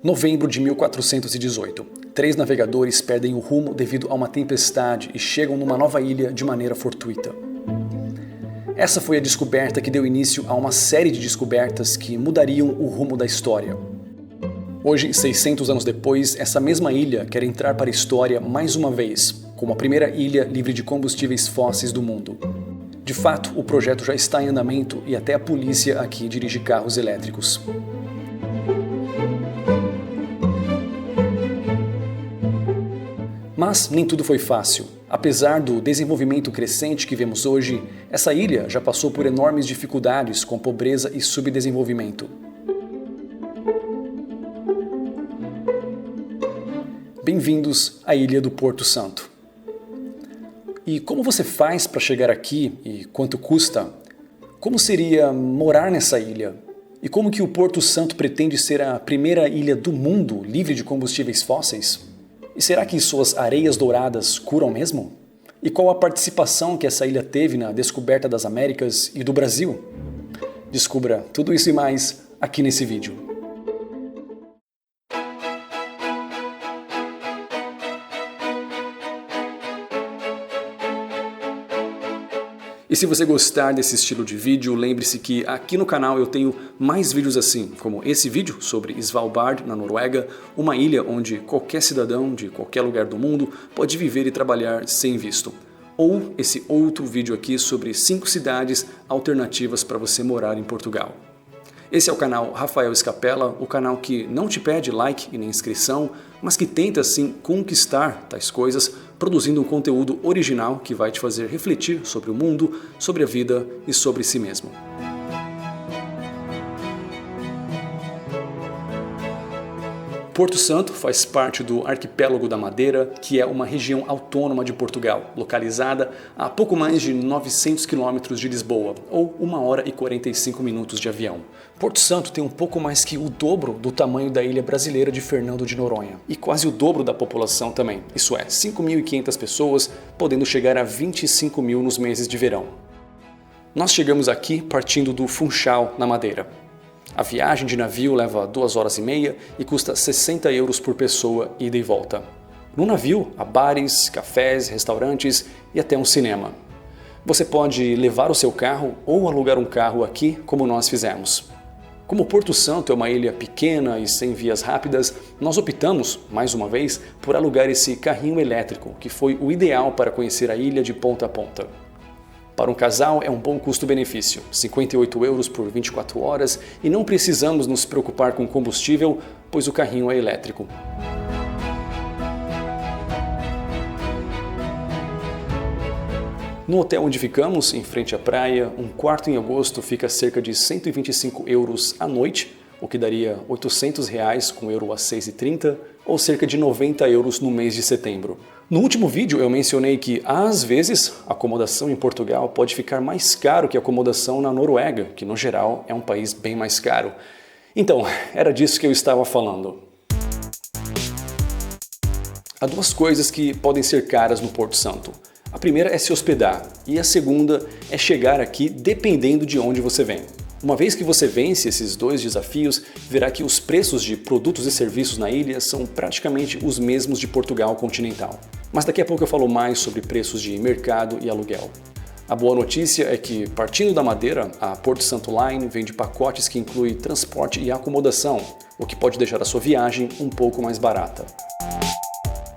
Novembro de 1418. 3 navegadores perdem o rumo devido a uma tempestade e chegam numa nova ilha de maneira fortuita. Essa foi a descoberta que deu início a uma série de descobertas que mudariam o rumo da história. Hoje, 600 anos depois, essa mesma ilha quer entrar para a história mais uma vez, como a primeira ilha livre de combustíveis fósseis do mundo. De fato, o projeto já está em andamento e até a polícia aqui dirige carros elétricos. Mas nem tudo foi fácil. Apesar do desenvolvimento crescente que vemos hoje, essa ilha já passou por enormes dificuldades com pobreza e subdesenvolvimento. Bem-vindos à Ilha do Porto Santo. E como você faz para chegar aqui e quanto custa? Como seria morar nessa ilha? E como que o Porto Santo pretende ser a primeira ilha do mundo livre de combustíveis fósseis? E será que suas areias douradas curam mesmo? E qual a participação que essa ilha teve na descoberta das Américas e do Brasil? Descubra tudo isso e mais aqui nesse vídeo. E se você gostar desse estilo de vídeo, lembre-se que aqui no canal eu tenho mais vídeos assim, como esse vídeo sobre Svalbard, na Noruega, uma ilha onde qualquer cidadão de qualquer lugar do mundo pode viver e trabalhar sem visto. Ou esse outro vídeo aqui sobre 5 cidades alternativas para você morar em Portugal. Esse é o canal Rafael Scapella, o canal que não te pede like e nem inscrição, mas que tenta sim conquistar tais coisas, produzindo um conteúdo original que vai te fazer refletir sobre o mundo, sobre a vida e sobre si mesmo. Porto Santo faz parte do Arquipélago da Madeira, que é uma região autônoma de Portugal, localizada a pouco mais de 900 quilômetros de Lisboa, ou 1 hora e 45 minutos de avião. Porto Santo tem um pouco mais que o dobro do tamanho da ilha brasileira de Fernando de Noronha, e quase o dobro da população também, isso é, 5.500 pessoas, podendo chegar a 25 mil nos meses de verão. Nós chegamos aqui partindo do Funchal, na Madeira. A viagem de navio leva 2 horas e meia e custa 60 euros por pessoa ida e volta. No navio há bares, cafés, restaurantes e até um cinema. Você pode levar o seu carro ou alugar um carro aqui, como nós fizemos. Como Porto Santo é uma ilha pequena e sem vias rápidas, nós optamos, mais uma vez, por alugar esse carrinho elétrico, que foi o ideal para conhecer a ilha de ponta a ponta. Para um casal é um bom custo-benefício, 58 euros por 24 horas e não precisamos nos preocupar com combustível, pois o carrinho é elétrico. No hotel onde ficamos, em frente à praia, um quarto em agosto fica cerca de 125 euros à noite, o que daria 800 reais com euro a 6,30 ou cerca de 90 euros no mês de setembro. No último vídeo eu mencionei que, às vezes, a acomodação em Portugal pode ficar mais caro que a acomodação na Noruega, que no geral é um país bem mais caro. Então, era disso que eu estava falando. Há 2 coisas que podem ser caras no Porto Santo. A primeira é se hospedar e a segunda é chegar aqui dependendo de onde você vem. Uma vez que você vence esses 2 desafios, verá que os preços de produtos e serviços na ilha são praticamente os mesmos de Portugal continental. Mas daqui a pouco eu falo mais sobre preços de mercado e aluguel. A boa notícia é que, partindo da Madeira, a Porto Santo Line vende pacotes que incluem transporte e acomodação, o que pode deixar a sua viagem um pouco mais barata.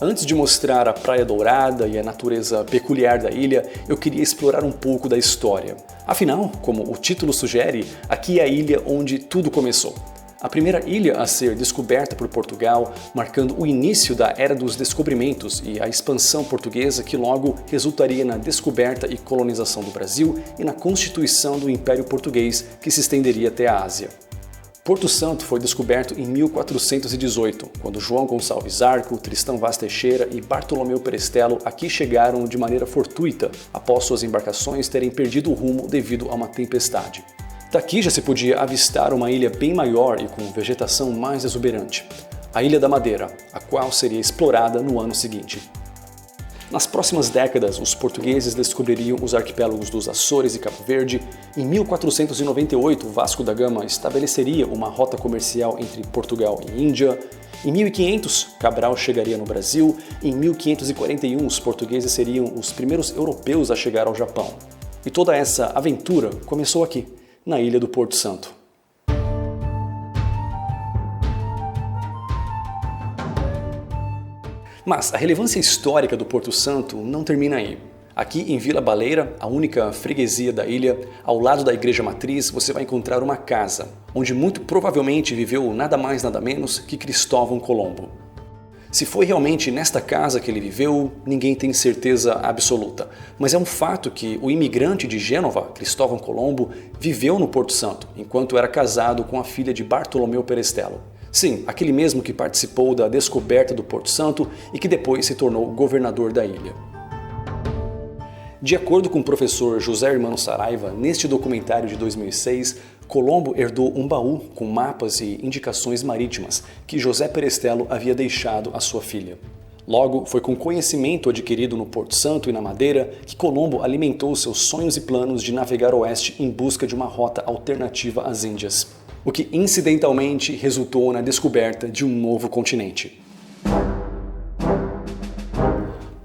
Antes de mostrar a Praia Dourada e a natureza peculiar da ilha, eu queria explorar um pouco da história. Afinal, como o título sugere, aqui é a ilha onde tudo começou. A primeira ilha a ser descoberta por Portugal, marcando o início da Era dos Descobrimentos e a expansão portuguesa que logo resultaria na descoberta e colonização do Brasil e na constituição do Império Português, que se estenderia até a Ásia. Porto Santo foi descoberto em 1418, quando João Gonçalves Arco, Tristão Vaz Teixeira e Bartolomeu Perestelo aqui chegaram de maneira fortuita, após suas embarcações terem perdido o rumo devido a uma tempestade. Daqui já se podia avistar uma ilha bem maior e com vegetação mais exuberante, a Ilha da Madeira, a qual seria explorada no ano seguinte. Nas próximas décadas, os portugueses descobririam os arquipélagos dos Açores e Cabo Verde. Em 1498, Vasco da Gama estabeleceria uma rota comercial entre Portugal e Índia. Em 1500, Cabral chegaria no Brasil. Em 1541, os portugueses seriam os primeiros europeus a chegar ao Japão. E toda essa aventura começou aqui, na ilha do Porto Santo. Mas a relevância histórica do Porto Santo não termina aí. Aqui em Vila Baleira, a única freguesia da ilha, ao lado da igreja matriz, você vai encontrar uma casa, onde muito provavelmente viveu nada mais nada menos que Cristóvão Colombo. Se foi realmente nesta casa que ele viveu, ninguém tem certeza absoluta, mas é um fato que o imigrante de Gênova, Cristóvão Colombo, viveu no Porto Santo, enquanto era casado com a filha de Bartolomeu Perestello. Sim, aquele mesmo que participou da descoberta do Porto Santo e que depois se tornou governador da ilha. De acordo com o professor José Hermano Saraiva, neste documentário de 2006, Colombo herdou um baú com mapas e indicações marítimas que José Perestello havia deixado à sua filha. Logo, foi com conhecimento adquirido no Porto Santo e na Madeira que Colombo alimentou seus sonhos e planos de navegar oeste em busca de uma rota alternativa às Índias, o que incidentalmente resultou na descoberta de um novo continente.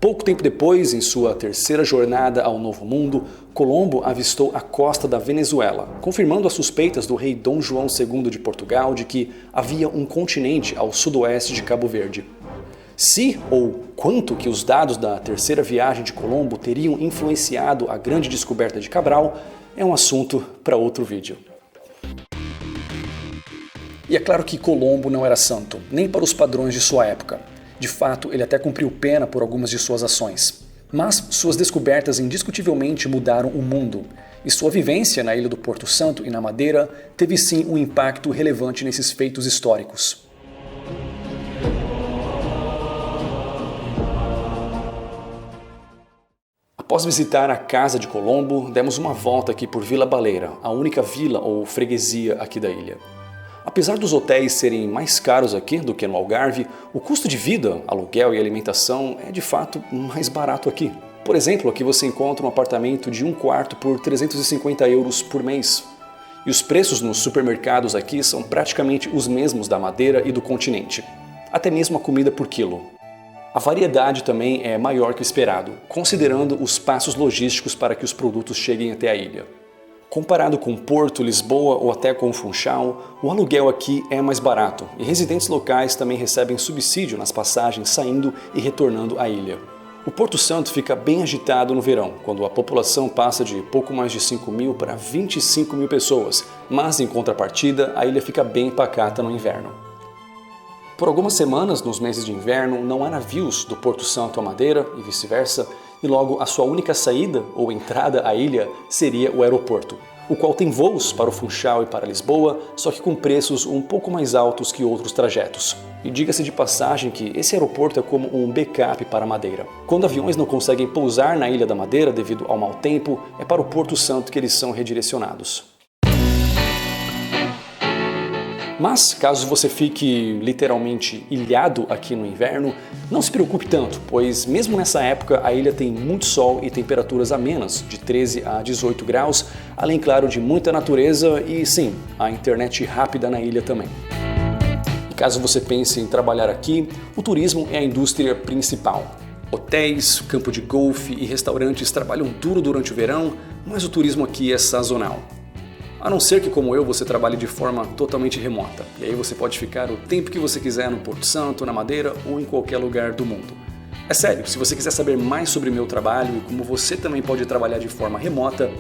Pouco tempo depois, em sua terceira jornada ao Novo Mundo, Colombo avistou a costa da Venezuela, confirmando as suspeitas do rei Dom João II de Portugal de que havia um continente ao sudoeste de Cabo Verde. Se ou quanto que os dados da terceira viagem de Colombo teriam influenciado a grande descoberta de Cabral é um assunto para outro vídeo. E é claro que Colombo não era santo, nem para os padrões de sua época. De fato, ele até cumpriu pena por algumas de suas ações. Mas suas descobertas indiscutivelmente mudaram o mundo, e sua vivência na ilha do Porto Santo e na Madeira teve sim um impacto relevante nesses feitos históricos. Após visitar a casa de Colombo, demos uma volta aqui por Vila Baleira, a única vila ou freguesia aqui da ilha. Apesar dos hotéis serem mais caros aqui do que no Algarve, o custo de vida, aluguel e alimentação é de fato mais barato aqui. Por exemplo, aqui você encontra um apartamento de um quarto por 350 euros por mês. E os preços nos supermercados aqui são praticamente os mesmos da Madeira e do continente. Até mesmo a comida por quilo. A variedade também é maior que o esperado, considerando os passos logísticos para que os produtos cheguem até a ilha. Comparado com Porto, Lisboa ou até com Funchal, o aluguel aqui é mais barato e residentes locais também recebem subsídio nas passagens saindo e retornando à ilha. O Porto Santo fica bem agitado no verão, quando a população passa de pouco mais de 5.000 para 25.000 pessoas, mas em contrapartida a ilha fica bem pacata no inverno. Por algumas semanas, nos meses de inverno, não há navios do Porto Santo à Madeira e vice-versa, e logo a sua única saída ou entrada à ilha seria o aeroporto, o qual tem voos para o Funchal e para Lisboa, só que com preços um pouco mais altos que outros trajetos. E diga-se de passagem que esse aeroporto é como um backup para a Madeira. Quando aviões não conseguem pousar na Ilha da Madeira devido ao mau tempo, é para o Porto Santo que eles são redirecionados. Mas, caso você fique literalmente ilhado aqui no inverno, não se preocupe tanto, pois mesmo nessa época a ilha tem muito sol e temperaturas amenas, de 13 a 18 graus, além, claro, de muita natureza e, sim, a internet rápida na ilha também. E caso você pense em trabalhar aqui, o turismo é a indústria principal. Hotéis, campo de golfe e restaurantes trabalham duro durante o verão, mas o turismo aqui é sazonal. A não ser que, como eu, você trabalhe de forma totalmente remota. E aí você pode ficar o tempo que você quiser no Porto Santo, na Madeira ou em qualquer lugar do mundo. É sério, se você quiser saber mais sobre o meu trabalho e como você também pode trabalhar de forma remota,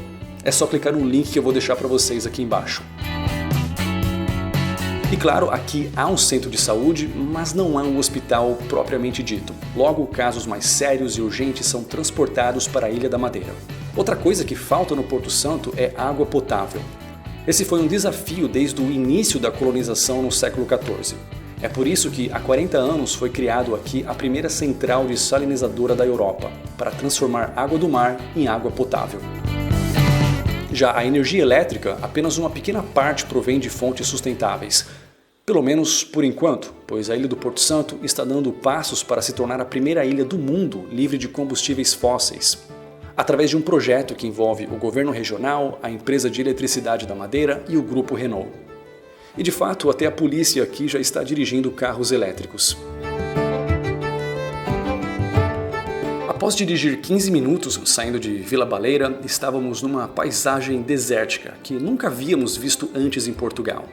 é só clicar no link que eu vou deixar para vocês aqui embaixo. E claro, aqui há um centro de saúde, mas não há um hospital propriamente dito. Logo, casos mais sérios e urgentes são transportados para a Ilha da Madeira. Outra coisa que falta no Porto Santo é água potável. Esse foi um desafio desde o início da colonização no século XIV. É por isso que há 40 anos foi criado aqui a primeira central dessalinizadora da Europa, para transformar água do mar em água potável. Já a energia elétrica, apenas uma pequena parte provém de fontes sustentáveis. Pelo menos por enquanto, pois a Ilha do Porto Santo está dando passos para se tornar a primeira ilha do mundo livre de combustíveis fósseis, através de um projeto que envolve o governo regional, a empresa de eletricidade da Madeira e o grupo Renault. E de fato, até a polícia aqui já está dirigindo carros elétricos. Após dirigir 15 minutos saindo de Vila Baleira, estávamos numa paisagem desértica que nunca havíamos visto antes em Portugal.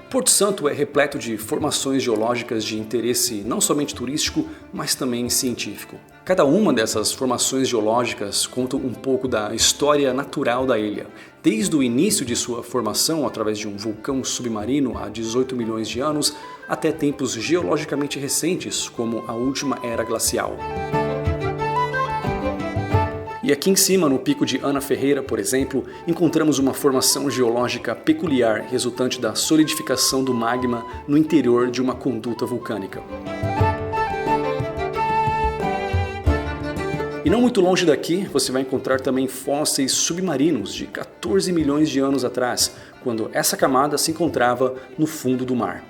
Porto Santo é repleto de formações geológicas de interesse não somente turístico, mas também científico. Cada uma dessas formações geológicas conta um pouco da história natural da ilha, desde o início de sua formação através de um vulcão submarino há 18 milhões de anos, até tempos geologicamente recentes, como a última era glacial. E aqui em cima, no pico de Ana Ferreira, por exemplo, encontramos uma formação geológica peculiar resultante da solidificação do magma no interior de uma conduta vulcânica. E não muito longe daqui, você vai encontrar também fósseis submarinos de 14 milhões de anos atrás, quando essa camada se encontrava no fundo do mar.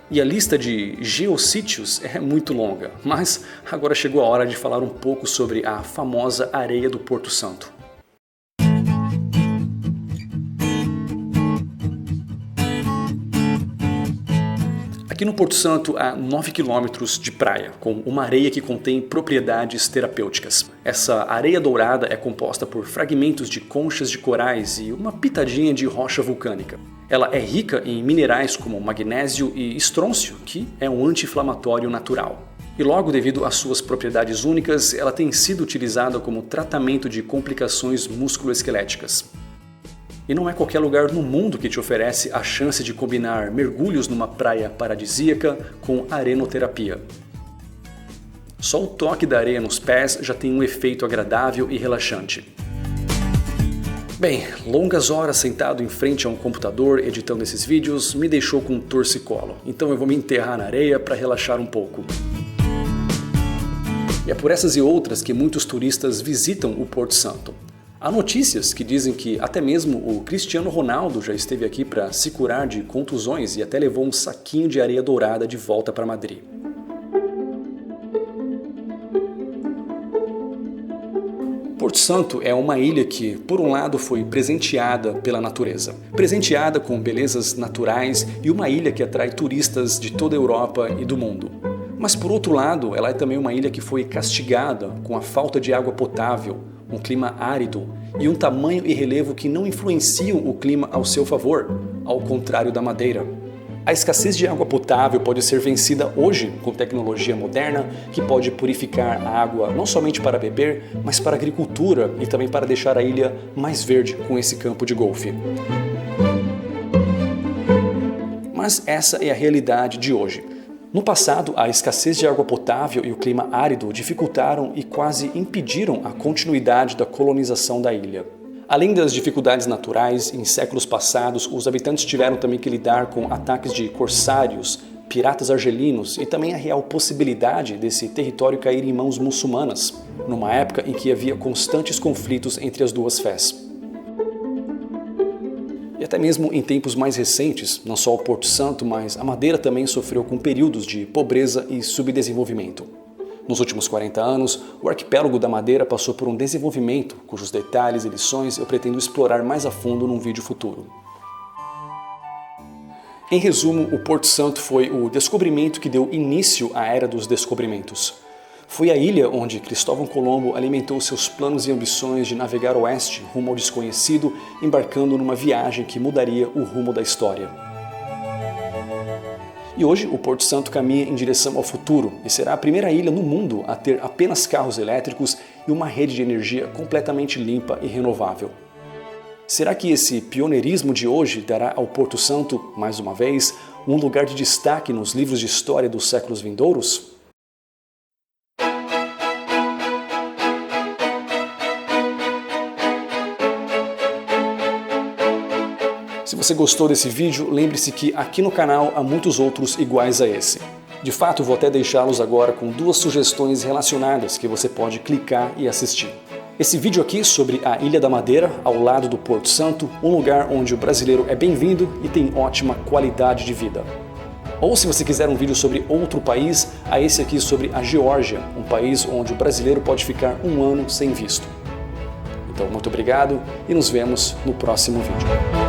E a lista de geossítios é muito longa, mas agora chegou a hora de falar um pouco sobre a famosa areia do Porto Santo. Aqui no Porto Santo há 9 quilômetros de praia, com uma areia que contém propriedades terapêuticas. Essa areia dourada é composta por fragmentos de conchas de corais e uma pitadinha de rocha vulcânica. Ela é rica em minerais como magnésio e estrôncio, que é um anti-inflamatório natural. E logo, devido às suas propriedades únicas, ela tem sido utilizada como tratamento de complicações musculoesqueléticas. E não é qualquer lugar no mundo que te oferece a chance de combinar mergulhos numa praia paradisíaca com arenoterapia. Só o toque da areia nos pés já tem um efeito agradável e relaxante. Bem, longas horas sentado em frente a um computador editando esses vídeos me deixou com um torcicolo, então eu vou me enterrar na areia para relaxar um pouco. E é por essas e outras que muitos turistas visitam o Porto Santo. Há notícias que dizem que até mesmo o Cristiano Ronaldo já esteve aqui para se curar de contusões e até levou um saquinho de areia dourada de volta para Madrid. Porto Santo é uma ilha que, por um lado, foi presenteada pela natureza. Presenteada com belezas naturais e uma ilha que atrai turistas de toda a Europa e do mundo. Mas, por outro lado, ela é também uma ilha que foi castigada com a falta de água potável, um clima árido e um tamanho e relevo que não influenciam o clima ao seu favor, ao contrário da Madeira. A escassez de água potável pode ser vencida hoje com tecnologia moderna que pode purificar a água não somente para beber, mas para a agricultura e também para deixar a ilha mais verde com esse campo de golfe. Mas essa é a realidade de hoje. No passado, a escassez de água potável e o clima árido dificultaram e quase impediram a continuidade da colonização da ilha. Além das dificuldades naturais, em séculos passados, os habitantes tiveram também que lidar com ataques de corsários, piratas argelinos e também a real possibilidade desse território cair em mãos muçulmanas, numa época em que havia constantes conflitos entre as duas fés. E até mesmo em tempos mais recentes, não só o Porto Santo, mas a Madeira também sofreu com períodos de pobreza e subdesenvolvimento. Nos últimos 40 anos, o arquipélago da Madeira passou por um desenvolvimento, cujos detalhes e lições eu pretendo explorar mais a fundo num vídeo futuro. Em resumo, o Porto Santo foi o descobrimento que deu início à Era dos Descobrimentos. Foi a ilha onde Cristóvão Colombo alimentou seus planos e ambições de navegar oeste rumo ao desconhecido, embarcando numa viagem que mudaria o rumo da história. E hoje o Porto Santo caminha em direção ao futuro e será a primeira ilha no mundo a ter apenas carros elétricos e uma rede de energia completamente limpa e renovável. Será que esse pioneirismo de hoje dará ao Porto Santo, mais uma vez, um lugar de destaque nos livros de história dos séculos vindouros? Se você gostou desse vídeo, lembre-se que aqui no canal há muitos outros iguais a esse. De fato, vou até deixá-los agora com 2 sugestões relacionadas que você pode clicar e assistir. Esse vídeo aqui sobre a Ilha da Madeira, ao lado do Porto Santo, um lugar onde o brasileiro é bem-vindo e tem ótima qualidade de vida. Ou se você quiser um vídeo sobre outro país, há esse aqui sobre a Geórgia, um país onde o brasileiro pode ficar 1 ano sem visto. Então, muito obrigado e nos vemos no próximo vídeo.